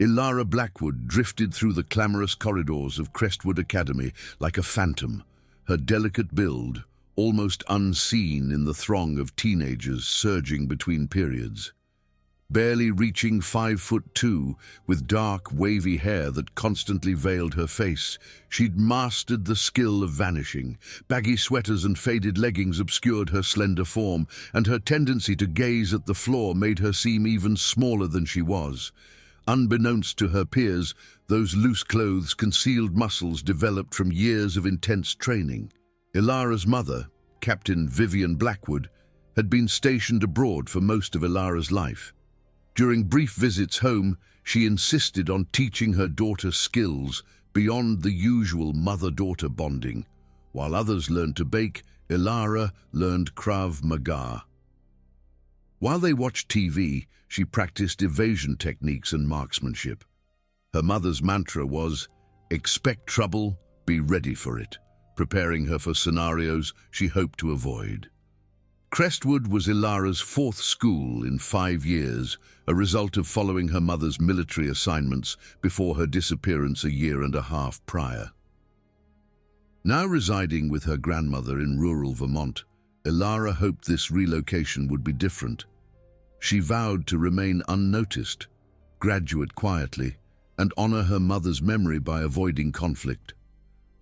Ilara Blackwood drifted through the clamorous corridors of Crestwood Academy like a phantom, her delicate build almost unseen in the throng of teenagers surging between periods. Barely reaching 5'2", with dark, wavy hair that constantly veiled her face, she'd mastered the skill of vanishing. Baggy sweaters and faded leggings obscured her slender form, and her tendency to gaze at the floor made her seem even smaller than she was. Unbeknownst to her peers, those loose clothes concealed muscles developed from years of intense training. Ilara's mother, Captain Vivian Blackwood, had been stationed abroad for most of Ilara's life. During brief visits home, she insisted on teaching her daughter skills beyond the usual mother-daughter bonding. While others learned to bake, Ilara learned Krav Maga. While they watched TV, she practiced evasion techniques and marksmanship. Her mother's mantra was, "Expect trouble, be ready for it," preparing her for scenarios she hoped to avoid. Crestwood was Ilara's fourth school in 5 years, a result of following her mother's military assignments before her disappearance a year and a half prior. Now residing with her grandmother in rural Vermont, Ilara hoped this relocation would be different. She vowed to remain unnoticed, graduate quietly, and honor her mother's memory by avoiding conflict.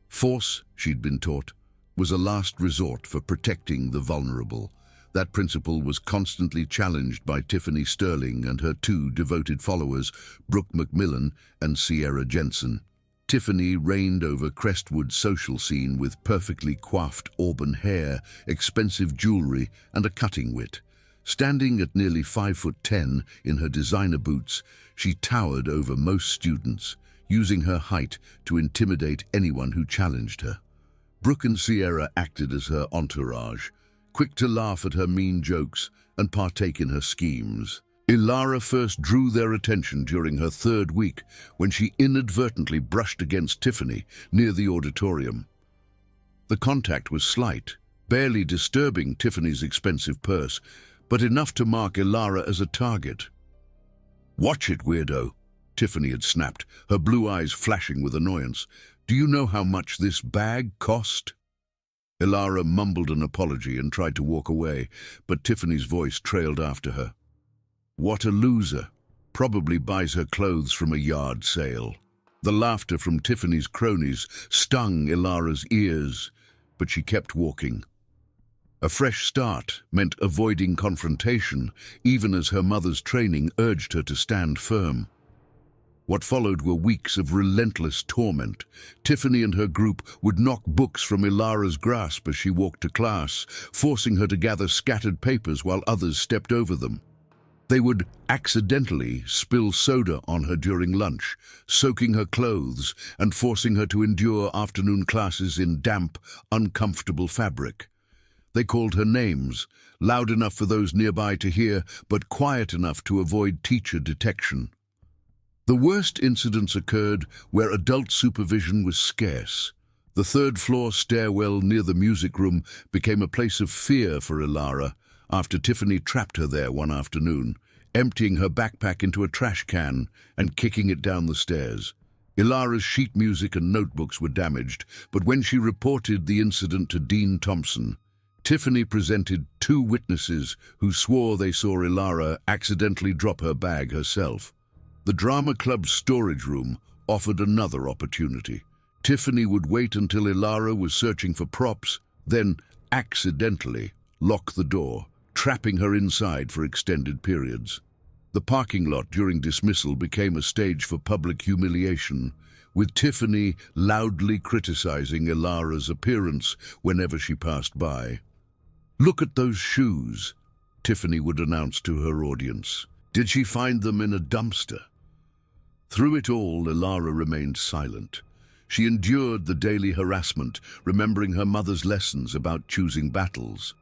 Force, she'd been taught, was a last resort for protecting the vulnerable. That principle was constantly challenged by Tiffany Sterling and her 2 devoted followers, Brooke McMillan and Sierra Jensen. Tiffany reigned over Crestwood's social scene with perfectly coiffed auburn hair, expensive jewelry, and a cutting wit. Standing at nearly 5'10" in her designer boots, she towered over most students, using her height to intimidate anyone who challenged her. Brooke and Sierra acted as her entourage, quick to laugh at her mean jokes and partake in her schemes. Ilara first drew their attention during her 3rd week when she inadvertently brushed against Tiffany near the auditorium. The contact was slight, barely disturbing Tiffany's expensive purse, but enough to mark Ilara as a target. "Watch it, weirdo," Tiffany had snapped, her blue eyes flashing with annoyance. "Do you know how much this bag cost?" Ilara mumbled an apology and tried to walk away, but Tiffany's voice trailed after her. "What a loser. Probably buys her clothes from a yard sale." The laughter from Tiffany's cronies stung Ilara's ears, but she kept walking. A fresh start meant avoiding confrontation, even as her mother's training urged her to stand firm. What followed were weeks of relentless torment. Tiffany and her group would knock books from Ilara's grasp as she walked to class, forcing her to gather scattered papers while others stepped over them. They would accidentally spill soda on her during lunch, soaking her clothes and forcing her to endure afternoon classes in damp, uncomfortable fabric. They called her names, loud enough for those nearby to hear, but quiet enough to avoid teacher detection. The worst incidents occurred where adult supervision was scarce. The 3rd-floor stairwell near the music room became a place of fear for Ilara after Tiffany trapped her there one afternoon, emptying her backpack into a trash can and kicking it down the stairs. Ilara's sheet music and notebooks were damaged, but when she reported the incident to Dean Thompson, Tiffany presented 2 witnesses who swore they saw Ilara accidentally drop her bag herself. The drama club's storage room offered another opportunity. Tiffany would wait until Ilara was searching for props, then accidentally lock the door, trapping her inside for extended periods. The parking lot during dismissal became a stage for public humiliation, with Tiffany loudly criticizing Ilara's appearance whenever she passed by. "Look at those shoes," Tiffany would announce to her audience. "Did she find them in a dumpster?" Through it all, Ilara remained silent. She endured the daily harassment, remembering her mother's lessons about choosing battles.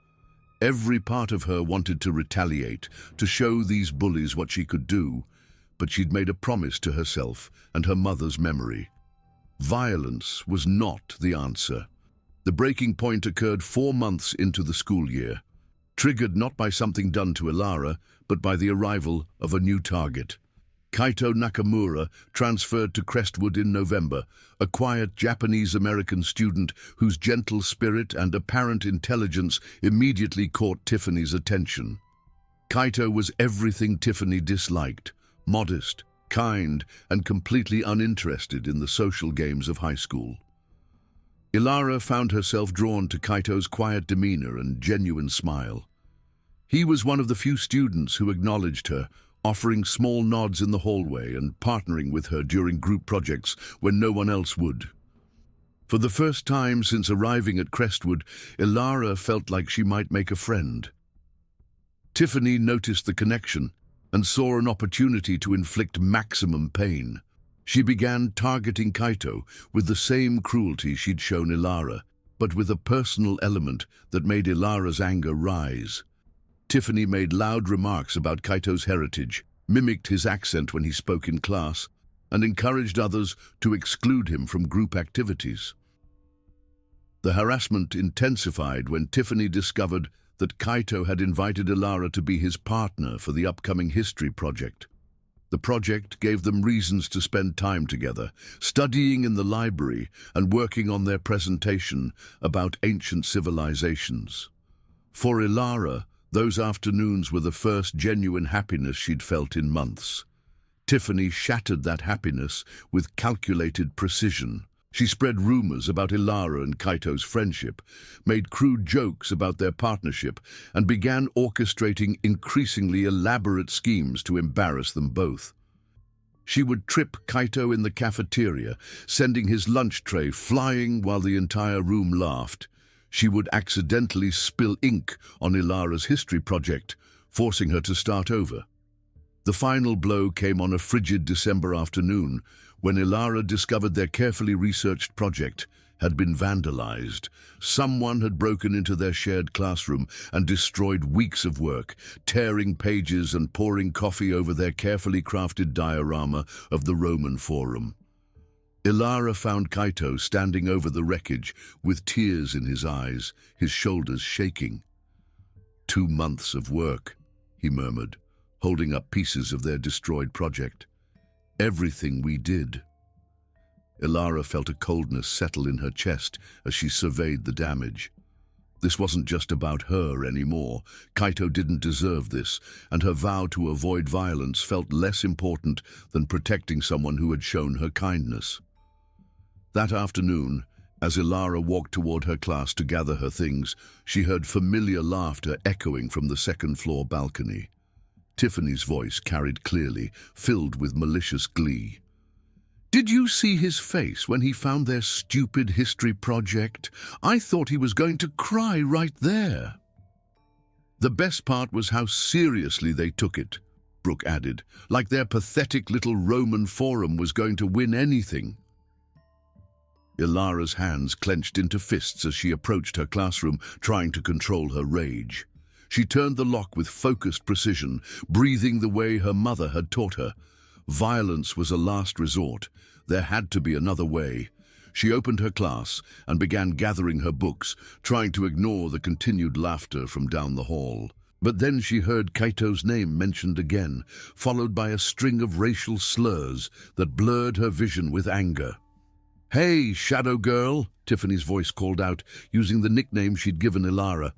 Every part of her wanted to retaliate, to show these bullies what she could do, but she'd made a promise to herself and her mother's memory. Violence was not the answer. The breaking point occurred 4 months into the school year, triggered not by something done to Ilara, but by the arrival of a new target. Kaito Nakamura transferred to Crestwood in November, a quiet Japanese-American student whose gentle spirit and apparent intelligence immediately caught Tiffany's attention. Kaito was everything Tiffany disliked: modest, kind, and completely uninterested in the social games of high school. Ilara found herself drawn to Kaito's quiet demeanor and genuine smile. He was one of the few students who acknowledged her, offering small nods in the hallway and partnering with her during group projects when no one else would. For the first time since arriving at Crestwood, Ilara felt like she might make a friend. Tiffany noticed the connection and saw an opportunity to inflict maximum pain. She began targeting Kaito with the same cruelty she'd shown Ilara, but with a personal element that made Ilara's anger rise. Tiffany made loud remarks about Kaito's heritage, mimicked his accent when he spoke in class, and encouraged others to exclude him from group activities. The harassment intensified when Tiffany discovered that Kaito had invited Ilara to be his partner for the upcoming history project. The project gave them reasons to spend time together, studying in the library and working on their presentation about ancient civilizations. For Ilara, those afternoons were the first genuine happiness she'd felt in months. Tiffany shattered that happiness with calculated precision. She spread rumors about Ilara and Kaito's friendship, made crude jokes about their partnership, and began orchestrating increasingly elaborate schemes to embarrass them both. She would trip Kaito in the cafeteria, sending his lunch tray flying while the entire room laughed. She would accidentally spill ink on Ilara's history project, forcing her to start over. The final blow came on a frigid December afternoon, when Ilara discovered their carefully researched project had been vandalized. Someone had broken into their shared classroom and destroyed weeks of work, tearing pages and pouring coffee over their carefully crafted diorama of the Roman Forum. Ilara found Kaito standing over the wreckage with tears in his eyes, his shoulders shaking. 2 months of work, he murmured, holding up pieces of their destroyed project. Everything we did. Ilara felt a coldness settle in her chest as she surveyed the damage. This wasn't just about her anymore. Kaito didn't deserve this, and her vow to avoid violence felt less important than protecting someone who had shown her kindness. That afternoon, as Ilara walked toward her class to gather her things, she heard familiar laughter echoing from the second-floor balcony. Tiffany's voice carried clearly, filled with malicious glee. "Did you see his face when he found their stupid history project? I thought he was going to cry right there." "The best part was how seriously they took it," Brooke added, "like their pathetic little Roman Forum was going to win anything." Ilara's hands clenched into fists as she approached her classroom, trying to control her rage. She turned the lock with focused precision, breathing the way her mother had taught her. Violence was a last resort. There had to be another way. She opened her class and began gathering her books, trying to ignore the continued laughter from down the hall. But then she heard Kaito's name mentioned again, followed by a string of racial slurs that blurred her vision with anger. "Hey, Shadow Girl," Tiffany's voice called out, using the nickname she'd given Ilara.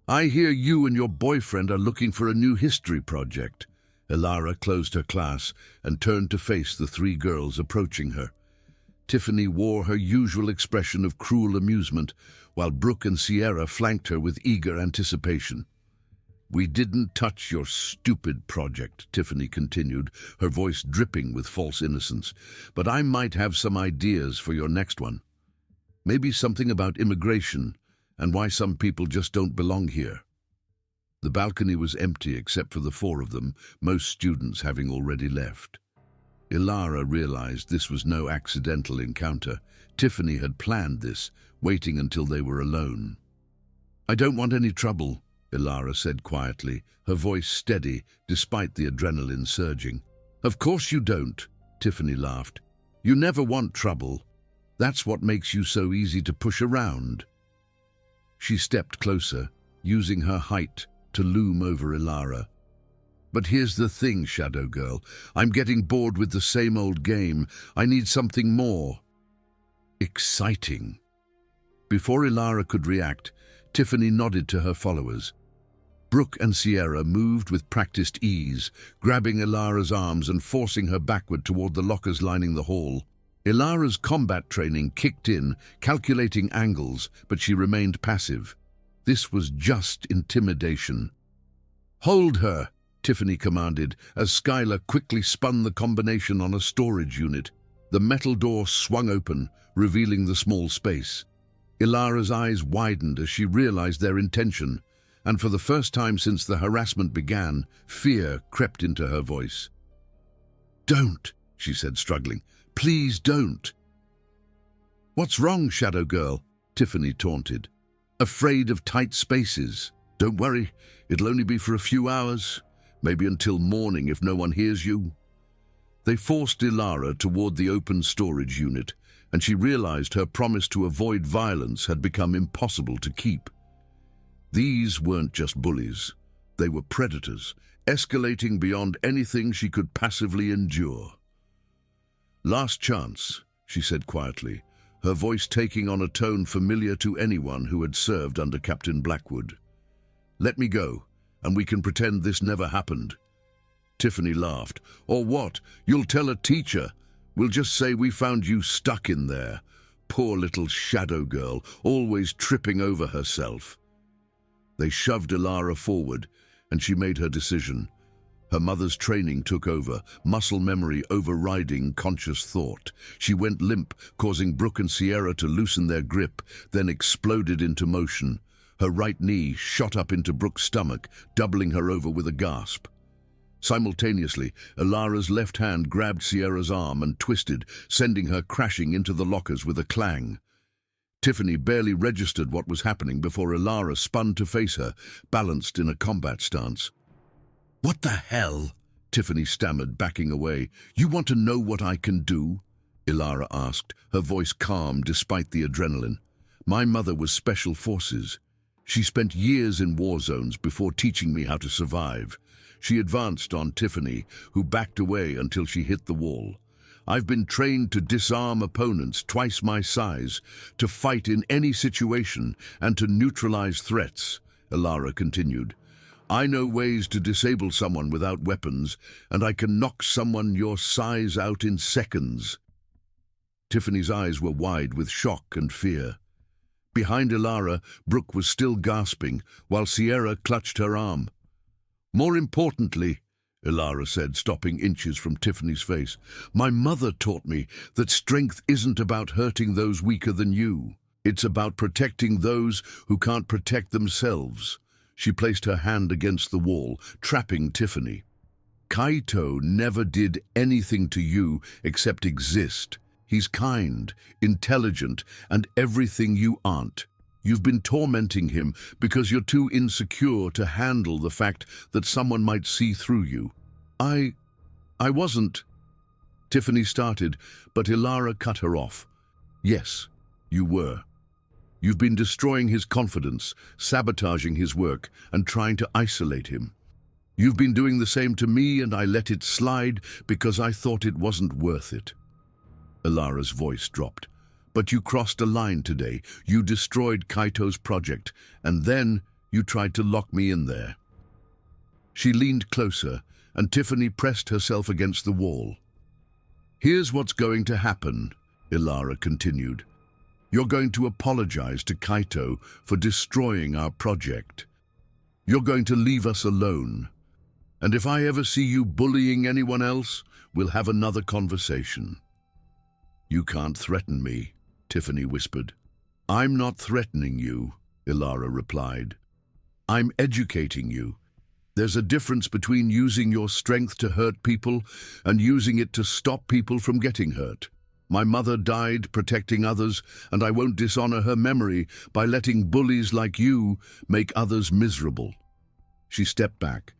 "I hear you and your boyfriend are looking for a new history project." Ilara closed her class and turned to face the 3 girls approaching her. Tiffany wore her usual expression of cruel amusement, while Brooke and Sierra flanked her with eager anticipation. "We didn't touch your stupid project," Tiffany continued, her voice dripping with false innocence, "but I might have some ideas for your next one. Maybe something about immigration and why some people just don't belong here." The balcony was empty except for the 4 of them, most students having already left. Ilara realized this was no accidental encounter. Tiffany had planned this, waiting until they were alone. "I don't want any trouble," Ilara said quietly, her voice steady despite the adrenaline surging. "Of course you don't," Tiffany laughed. "You never want trouble. That's what makes you so easy to push around." She stepped closer, using her height to loom over Ilara. But here's the thing, Shadow Girl. I'm getting bored with the same old game. I need something more exciting. Before Ilara could react, Tiffany nodded to her followers. Brooke and Sierra moved with practiced ease, grabbing Ilara's arms and forcing her backward toward the lockers lining the hall. Ilara's combat training kicked in, calculating angles, but she remained passive. This was just intimidation. "Hold her," Tiffany commanded, as Skylar quickly spun the combination on a storage unit. The metal door swung open, revealing the small space. Ilara's eyes widened as she realized their intention, and for the first time since the harassment began, fear crept into her voice. "Don't," she said, struggling. "Please don't." "What's wrong, Shadow Girl?" Tiffany taunted. "Afraid of tight spaces? Don't worry, it'll only be for a few hours, maybe until morning if no one hears you." They forced Ilara toward the open storage unit, and she realized her promise to avoid violence had become impossible to keep. These weren't just bullies. They were predators, escalating beyond anything she could passively endure. "Last chance," she said quietly, her voice taking on a tone familiar to anyone who had served under Captain Blackwood. "Let me go, and we can pretend this never happened." Tiffany laughed. "Or what? You'll tell a teacher. We'll just say we found you stuck in there. Poor little Shadow Girl, always tripping over herself." They shoved Ilara forward, and she made her decision. Her mother's training took over, muscle memory overriding conscious thought. She went limp, causing Brooke and Sierra to loosen their grip, then exploded into motion. Her right knee shot up into Brooke's stomach, doubling her over with a gasp. Simultaneously, Ilara's left hand grabbed Sierra's arm and twisted, sending her crashing into the lockers with a clang. Tiffany barely registered what was happening before Ilara spun to face her, balanced in a combat stance. "What the hell?" Tiffany stammered, backing away. "You want to know what I can do?" Ilara asked, her voice calm despite the adrenaline. "My mother was Special Forces. She spent years in war zones before teaching me how to survive." She advanced on Tiffany, who backed away until she hit the wall. "I've been trained to disarm opponents twice my size, to fight in any situation, and to neutralize threats," Ilara continued. "I know ways to disable someone without weapons, and I can knock someone your size out in seconds." Tiffany's eyes were wide with shock and fear. Behind Ilara, Brooke was still gasping, while Sierra clutched her arm. "More importantly," Ilara said, stopping inches from Tiffany's face, "my mother taught me that strength isn't about hurting those weaker than you. It's about protecting those who can't protect themselves." She placed her hand against the wall, trapping Tiffany. "Kaito never did anything to you except exist. He's kind, intelligent, and everything you aren't. You've been tormenting him because you're too insecure to handle the fact that someone might see through you." I wasn't," Tiffany started, but Ilara cut her off. "Yes, you were. You've been destroying his confidence, sabotaging his work, and trying to isolate him. You've been doing the same to me, and I let it slide because I thought it wasn't worth it." Ilara's voice dropped. "But you crossed a line today. You destroyed Kaito's project, and then you tried to lock me in there." She leaned closer, and Tiffany pressed herself against the wall. "Here's what's going to happen," Ilara continued. "You're going to apologize to Kaito for destroying our project. You're going to leave us alone. And if I ever see you bullying anyone else, we'll have another conversation." "You can't threaten me," Tiffany whispered. "I'm not threatening you," Ilara replied. "I'm educating you. There's a difference between using your strength to hurt people and using it to stop people from getting hurt. My mother died protecting others, and I won't dishonor her memory by letting bullies like you make others miserable." She stepped back.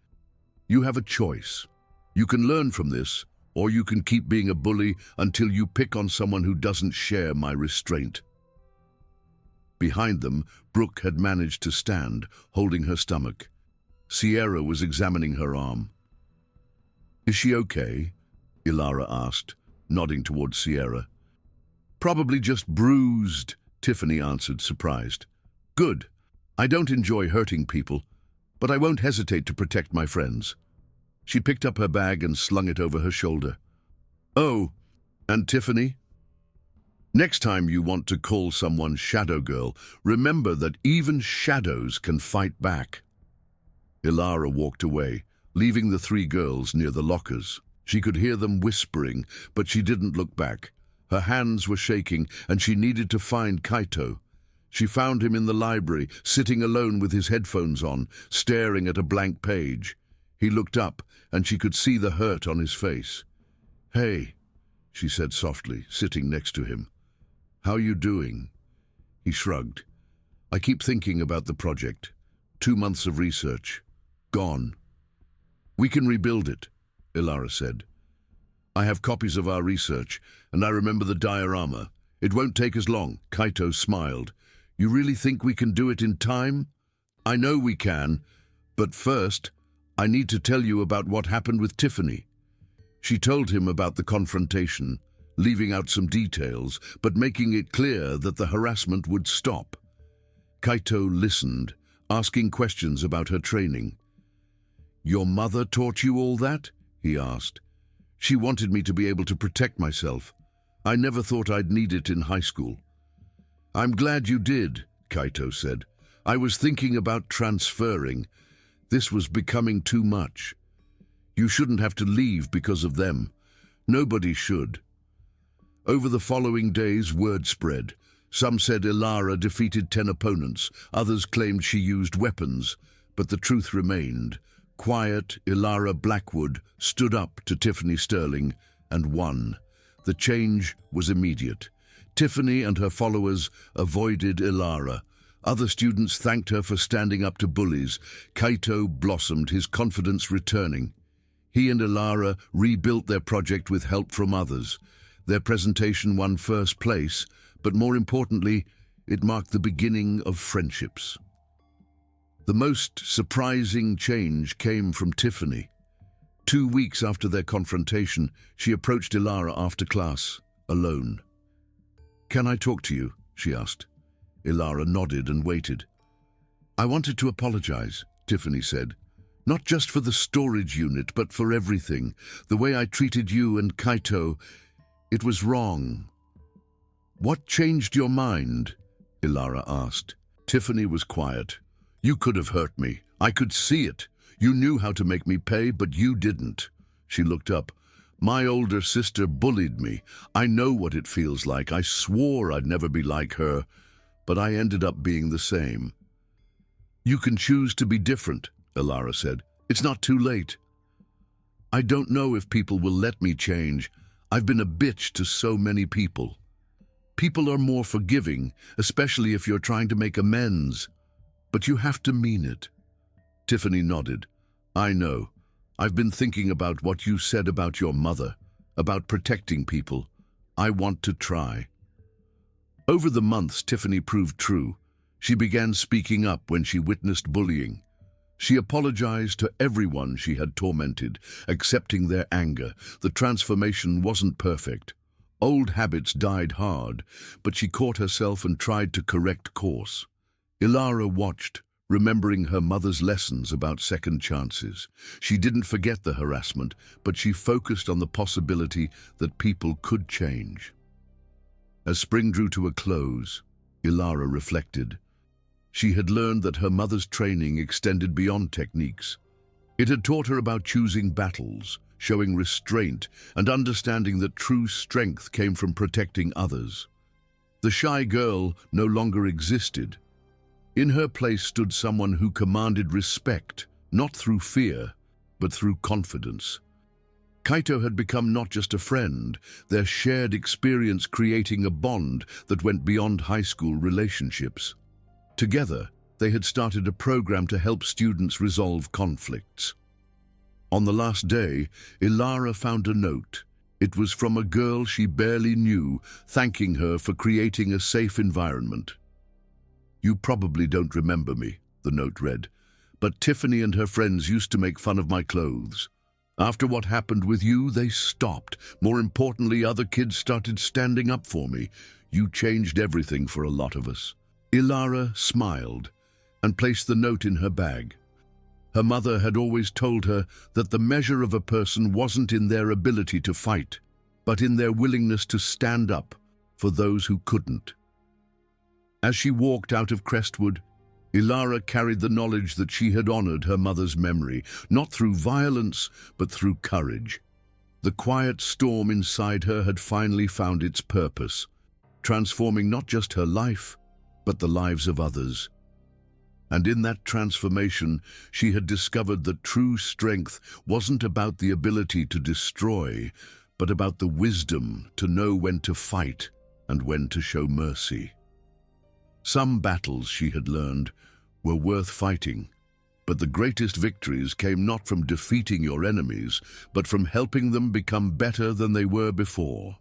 "You have a choice. You can learn from this, or you can keep being a bully until you pick on someone who doesn't share my restraint." Behind them, Brooke had managed to stand, holding her stomach. Sierra was examining her arm. Is she okay? Ilara asked, nodding towards Sierra. Probably just bruised, Tiffany answered, surprised. Good. I don't enjoy hurting people, but I won't hesitate to protect my friends. She picked up her bag and slung it over her shoulder. Oh, and Tiffany? Next time you want to call someone Shadow Girl, remember that even shadows can fight back. Ilara walked away, leaving the three girls near the lockers. She could hear them whispering, but she didn't look back. Her hands were shaking, and she needed to find Kaito. She found him in the library, sitting alone with his headphones on, staring at a blank page. He looked up, and she could see the hurt on his face. "Hey," she said softly, sitting next to him. "How you doing?" He shrugged. "I keep thinking about the project. 2 months of research. Gone." "We can rebuild it," Ilara said. "I have copies of our research, and I remember the diorama. It won't take as long." Kaito smiled. "You really think we can do it in time?" "I know we can, but first, I need to tell you about what happened with Tiffany." She told him about the confrontation, leaving out some details, but making it clear that the harassment would stop. Kaito listened, asking questions about her training. "Your mother taught you all that?" he asked. "She wanted me to be able to protect myself. I never thought I'd need it in high school." "I'm glad you did," Kaito said. "I was thinking about transferring. This was becoming too much. You shouldn't have to leave because of them. Nobody should." Over the following days, word spread. Some said Ilara defeated 10 opponents. Others claimed she used weapons. But the truth remained. Quiet Ilara Blackwood stood up to Tiffany Sterling and won. The change was immediate. Tiffany and her followers avoided Ilara. Other students thanked her for standing up to bullies. Kaito blossomed, his confidence returning. He and Ilara rebuilt their project with help from others. Their presentation won first place, but more importantly, it marked the beginning of friendships. The most surprising change came from Tiffany. 2 weeks after their confrontation, she approached Ilara after class, alone. "Can I talk to you?" she asked. Ilara nodded and waited. "I wanted to apologize," Tiffany said. "Not just for the storage unit, but for everything. The way I treated you and Kaito, it was wrong." "What changed your mind?" Ilara asked. Tiffany was quiet. "You could have hurt me. I could see it. You knew how to make me pay, but you didn't." She looked up. "My older sister bullied me. I know what it feels like. I swore I'd never be like her, but I ended up being the same." "You can choose to be different," Ilara said. "It's not too late." "I don't know if people will let me change. I've been a bitch to so many people." "People are more forgiving, especially if you're trying to make amends. But you have to mean it." Tiffany nodded. "I know. I've been thinking about what you said about your mother, about protecting people. I want to try." Over the months, Tiffany proved true. She began speaking up when she witnessed bullying. She apologized to everyone she had tormented, accepting their anger. The transformation wasn't perfect. Old habits died hard, but she caught herself and tried to correct course. Ilara watched, remembering her mother's lessons about second chances. She didn't forget the harassment, but she focused on the possibility that people could change. As spring drew to a close, Ilara reflected. She had learned that her mother's training extended beyond techniques. It had taught her about choosing battles, showing restraint, and understanding that true strength came from protecting others. The shy girl no longer existed. In her place stood someone who commanded respect, not through fear, but through confidence. Kaito had become not just a friend, their shared experience creating a bond that went beyond high school relationships. Together, they had started a program to help students resolve conflicts. On the last day, Ilara found a note. It was from a girl she barely knew, thanking her for creating a safe environment. "You probably don't remember me," the note read, "but Tiffany and her friends used to make fun of my clothes. After what happened with you, they stopped. More importantly, other kids started standing up for me. You changed everything for a lot of us." Ilara smiled and placed the note in her bag. Her mother had always told her that the measure of a person wasn't in their ability to fight, but in their willingness to stand up for those who couldn't. As she walked out of Crestwood, Ilara carried the knowledge that she had honored her mother's memory, not through violence, but through courage. The quiet storm inside her had finally found its purpose, transforming not just her life, but the lives of others. And in that transformation, she had discovered that true strength wasn't about the ability to destroy, but about the wisdom to know when to fight and when to show mercy. Some battles, she had learned, were worth fighting, but the greatest victories came not from defeating your enemies, but from helping them become better than they were before.